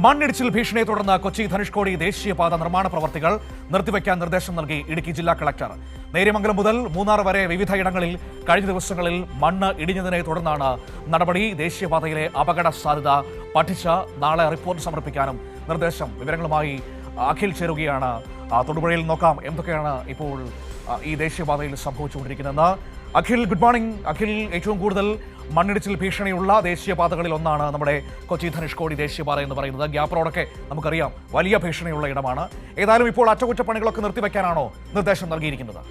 മണ്ണിടിച്ചിൽ ഭീഷണിയെ തുടർന്ന് കൊച്ചി ധനുഷ്കോടി ദേശീയപാത നിർമ്മാണ പ്രവർത്തികൾ നിർത്തിവെക്കാൻ നിർദ്ദേശം നൽകി ഇടുക്കി ജില്ലാ കളക്ടർ. നേര്യമംഗലം മുതൽ മൂന്നാർ വരെ വിവിധയിടങ്ങളിൽ കഴിഞ്ഞ ദിവസങ്ങളിൽ മണ്ണ് ഇടിഞ്ഞതിനെ തുടർന്നാണ് നടപടി. ദേശീയപാതയിലെ അപകട സാധ്യത പഠിച്ച് നാളെ റിപ്പോർട്ട് സമർപ്പിക്കാനും നിർദ്ദേശം. വിവരങ്ങളുമായി അഖിൽ ചേരുകയാണ്. തൊടുപുഴയിൽ നോക്കാം എന്തൊക്കെയാണ് ഇപ്പോൾ ഈ ദേശീയപാതയിൽ സംഭവിച്ചുകൊണ്ടിരിക്കുന്നതെന്ന്. Akhil, good morning. അഖിൽ, ഏറ്റവും കൂടുതൽ മണ്ണിടിച്ചിൽ ഭീഷണിയുള്ള ദേശീയപാതകളിൽ ഒന്നാണ് നമ്മുടെ കൊച്ചി ധനുഷ്കോടി ദേശീയപാത എന്ന് പറയുന്നത്. ഗ്യാപ്പ് റോഡൊക്കെ നമുക്കറിയാം വലിയ ഭീഷണിയുള്ള ഇടമാണ്. ഏതായാലും ഇപ്പോൾ അറ്റകുറ്റപ്പണികളൊക്കെ നിർത്തിവെക്കാനാണോ നിർദ്ദേശം നൽകിയിരിക്കുന്നത്?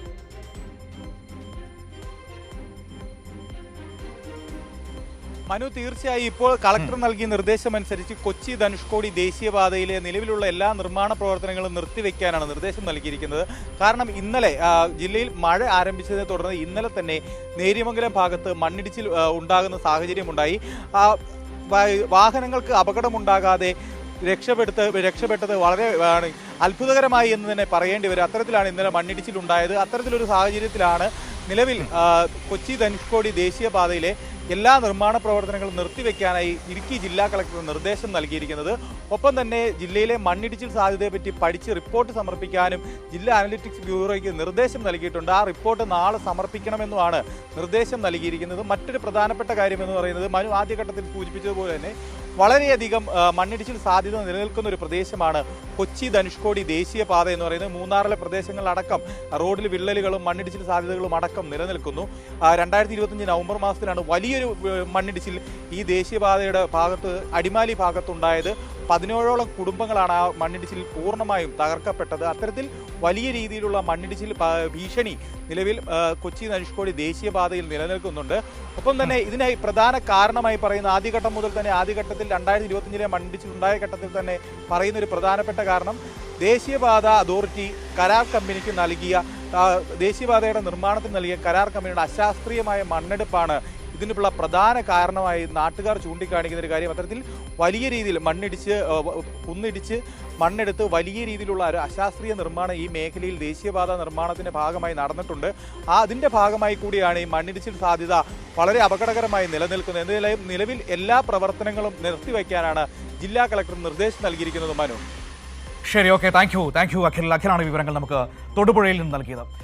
മനു, തീർച്ചയായും ഇപ്പോൾ കളക്ടർ നൽകിയ നിർദ്ദേശമനുസരിച്ച് കൊച്ചി ധനുഷ്കോടി ദേശീയപാതയിലെ നിലവിലുള്ള എല്ലാ നിർമ്മാണ പ്രവർത്തനങ്ങളും നിർത്തിവെക്കാനാണ് നിർദ്ദേശം നൽകിയിരിക്കുന്നത്. കാരണം ഇന്നലെ ജില്ലയിൽ മഴ ആരംഭിച്ചതിനെ തുടർന്ന് ഇന്നലെ തന്നെ നേര്യമംഗലം ഭാഗത്ത് മണ്ണിടിച്ചിൽ ഉണ്ടാകുന്ന സാഹചര്യമുണ്ടായി. വാഹനങ്ങൾക്ക് അപകടമുണ്ടാകാതെ രക്ഷപ്പെട്ടത് വളരെ അത്ഭുതകരമായി എന്ന് തന്നെ പറയേണ്ടി വരും. അത്തരത്തിലാണ് ഇന്നലെ മണ്ണിടിച്ചിലുണ്ടായത്. അത്തരത്തിലൊരു സാഹചര്യത്തിലാണ് നിലവിൽ കൊച്ചി ധനുഷ്കോടി ദേശീയപാതയിലെ എല്ലാ നിർമ്മാണ പ്രവർത്തനങ്ങളും നിർത്തിവെക്കാനായി ഇടുക്കി ജില്ലാ കളക്ടർ നിർദ്ദേശം നൽകിയിരിക്കുന്നത്. ഒപ്പം തന്നെ ജില്ലയിലെ മണ്ണിടിച്ചിൽ സാധ്യതയെപ്പറ്റി പഠിച്ച് റിപ്പോർട്ട് സമർപ്പിക്കാനും ജില്ലാ അനലിറ്റിക്സ് ബ്യൂറോയ്ക്ക് നിർദ്ദേശം നൽകിയിട്ടുണ്ട്. ആ റിപ്പോർട്ട് നാളെ സമർപ്പിക്കണമെന്നുമാണ് നിർദ്ദേശം നൽകിയിരിക്കുന്നത്. മറ്റൊരു പ്രധാനപ്പെട്ട കാര്യം എന്ന് പറയുന്നത്, മനു ആദ്യഘട്ടത്തിൽ സൂചിപ്പിച്ചതുപോലെ തന്നെ വളരെയധികം മണ്ണിടിച്ചിൽ സാധ്യത നിലനിൽക്കുന്ന ഒരു പ്രദേശമാണ് കൊച്ചി ധനുഷ്കോടി ദേശീയപാത എന്ന് പറയുന്നത്. മൂന്നാറിലെ പ്രദേശങ്ങളിലടക്കം റോഡിൽ വിള്ളലുകളും മണ്ണിടിച്ചിൽ സാധ്യതകളും അടക്കം നിലനിൽക്കുന്നു. 2025 നവംബർ മാസത്തിലാണ് വലിയൊരു മണ്ണിടിച്ചിൽ ഈ ദേശീയപാതയുടെ ഭാഗത്ത് അടിമാലി ഭാഗത്തുണ്ടായത്. 17ഓളം കുടുംബങ്ങളാണ് ആ മണ്ണിടിച്ചിൽ പൂർണ്ണമായും തകർക്കപ്പെട്ടത്. അത്തരത്തിൽ വലിയ രീതിയിലുള്ള മണ്ണിടിച്ചിൽ ഭീഷണി നിലവിൽ കൊച്ചി ധനുഷ്കോടി ദേശീയപാതയിൽ നിലനിൽക്കുന്നുണ്ട്. ഒപ്പം തന്നെ ഇതിനായി പ്രധാന കാരണമായി പറയുന്ന ആദ്യഘട്ടം മുതൽ തന്നെ ആദ്യഘട്ടത്തിൽ 2025 മണ്ണിടിച്ചിൽ ഉണ്ടായ ഘട്ടത്തിൽ തന്നെ പറയുന്ന ഒരു പ്രധാനപ്പെട്ട കാരണം, ദേശീയപാത അതോറിറ്റി കരാർ കമ്പനിക്ക് നൽകിയ ദേശീയപാതയുടെ നിർമ്മാണത്തിന് നൽകിയ കരാർ കമ്പനിയുടെ അശാസ്ത്രീയമായ മണ്ണെടുപ്പാണ് ഇതിനുള്ള പ്രധാന കാരണമായി നാട്ടുകാർ ചൂണ്ടിക്കാണിക്കുന്ന ഒരു കാര്യം. അത്തരത്തിൽ വലിയ രീതിയിൽ കുന്നിടിച്ച് മണ്ണെടുത്ത് വലിയ രീതിയിലുള്ള ഒരു അശാസ്ത്രീയ നിർമ്മാണം ഈ മേഖലയിൽ ദേശീയപാത നിർമ്മാണത്തിന്റെ ഭാഗമായി നടന്നിട്ടുണ്ട്. അതിന്റെ ഭാഗമായി കൂടിയാണ് ഈ മണ്ണിടിച്ചിൽ സാധ്യത വളരെ അപകടകരമായി നിലനിൽക്കുന്നത്. എന്തായാലും നിലവിൽ എല്ലാ പ്രവർത്തനങ്ങളും നിർത്തിവെക്കാനാണ് ജില്ലാ കളക്ടർ നിർദ്ദേശം നൽകിയിരിക്കുന്നത്. മനു, ശരി, ഓക്കെ, താങ്ക് യു അഖിൽ. അഖിലാണ് വിവരങ്ങൾ നമുക്ക് തൊടുപുഴയിൽ നിന്ന് നൽകിയത്.